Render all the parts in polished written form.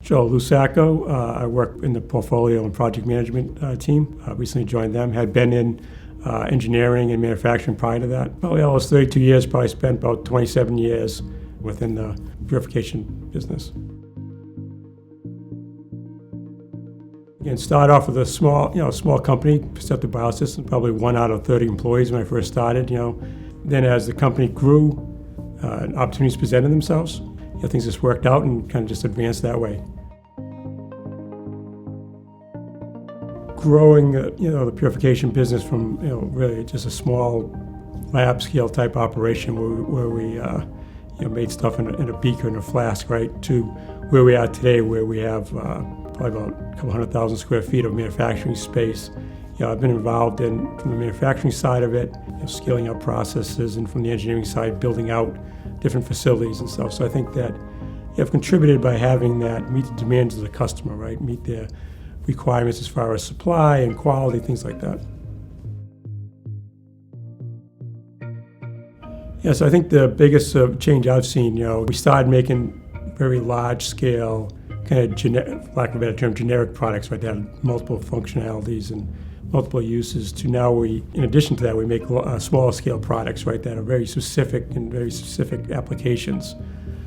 Joe Sacco. I work in the portfolio and project management team. Recently joined them. Had been in engineering and manufacturing prior to that. Probably almost 32 years, probably spent about 27 years within the purification business. And started off with a small company, Perceptive Biosystems, probably 1 out of 30 employees when I first started. Then as the company grew, opportunities presented themselves. Things just worked out and kind of just advanced that way. Growing, the purification business from, really just a small lab scale type operation where we made stuff in a beaker and a flask, right, to where we are today, where we have probably about a couple 100,000 square feet of manufacturing space. I've been involved from the manufacturing side of it, scaling up processes, and from the engineering side, building out different facilities and stuff. So I think that I've contributed by having that meet the demands of the customer, right? Meet their requirements as far as supply and quality, things like that. So I think the biggest change I've seen, we started making very large scale, kind of for lack of a better term, generic products, right? That had multiple functionalities and multiple uses, to now in addition to that, we make smaller scale products, right, that are very specific applications.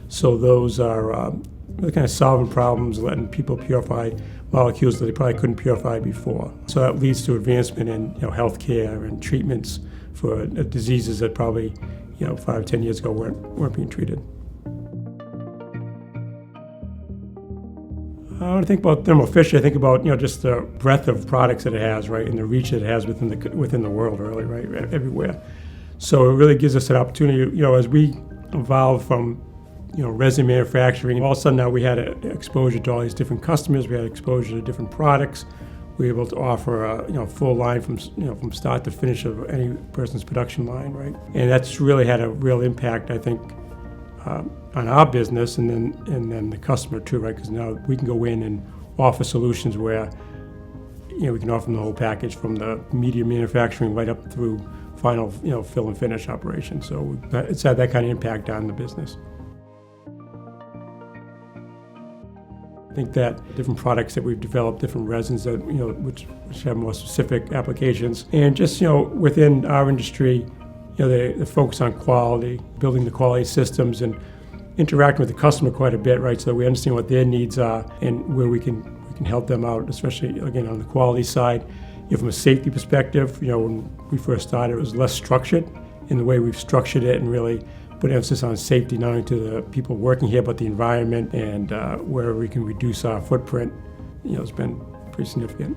So those are really kind of solving problems, letting people purify molecules that they probably couldn't purify before. So that leads to advancement in healthcare and treatments for diseases that probably 5 or 10 years ago weren't being treated. When I think about Thermo Fisher, I think about just the breadth of products that it has, right, and the reach that it has within the world, really, right, everywhere. So it really gives us an opportunity, as we evolve from resin manufacturing, all of a sudden now we had exposure to all these different customers. We had exposure to different products. We were able to offer a full line from start to finish of any person's production line, right, and that's really had a real impact, I think, on our business and then the customer too, right? Because now we can go in and offer solutions where we can offer them the whole package from the media manufacturing right up through final fill and finish operation. So it's had that kind of impact on the business. I think that different products that we've developed, different resins that which have more specific applications, and just within our industry, the focus on quality, building the quality systems, and interacting with the customer quite a bit, right? So that we understand what their needs are and where we can help them out, especially again on the quality side. From a safety perspective, when we first started, it was less structured in the way we've structured it, and really put emphasis on safety, not only to the people working here, but the environment, and where we can reduce our footprint. It's been pretty significant.